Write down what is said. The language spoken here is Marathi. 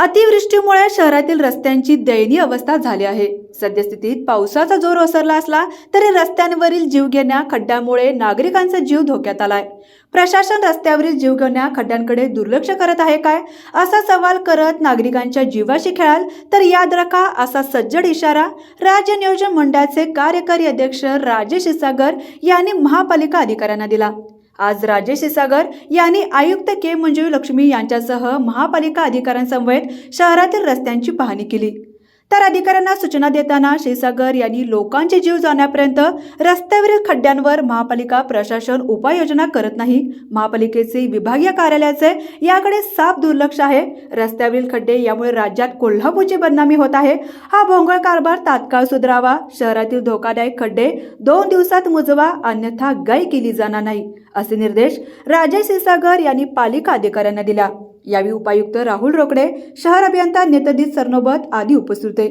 अतिवृष्टीमुळे शहरातील रस्त्यांची दयनीय अवस्था झाली आहे। सद्यस्थितीत पावसाचा जोर ओसरला असला तरी रस्त्यांवरील जीवघेण्या खड्ड्यांमुळे नागरिकांचा जीव धोक्यात आलाय। प्रशासन रस्त्यावरील जीवघेण्या खड्ड्यांकडे दुर्लक्ष करत आहे काय, असा सवाल करत नागरिकांच्या जीवाशी खेळाल तर याद रखा, असा सज्जड इशारा राज्य नियोजन मंडळाचे कार्यकारी अध्यक्ष राजेश क्षीरसागर यांनी महापालिका अधिकाऱ्यांना दिला। आज राजेश क्षीरसागर यांनी आयुक्त के मंजुलक्ष्मी यांच्यासह महापालिका अधिकाऱ्यांसमवेत शहरातील रस्त्यांची पाहणी केली। तर अधिकाऱ्यांना सूचना देताना क्षीरसागर यांनी लोकांचे जीव जाण्यापर्यंत रस्त्यावरील खड्ड्यांवर महापालिका प्रशासन उपाययोजना करत नाही। महापालिकेचे विभागीय कार्यालयाचे याकडे साफ दुर्लक्ष आहे। रस्त्यावरील खड्डे यामुळे राज्यात कोल्हापूरची बदनामी होत आहे। हा भोंगळ कारभार तात्काळ सुधारावा। शहरातील धोकादायक खड्डे 2 दिवसात मुजवा, अन्यथा गाय केली जाणार नाही, असे निर्देश राजेश क्षीरसागर यांनी पालिका अधिकाऱ्यांना दिला। यावेळी उपायुक्त राहुल रोकडे, शहर अभियंता नेतदीप सरनोबत आदी उपस्थित होते।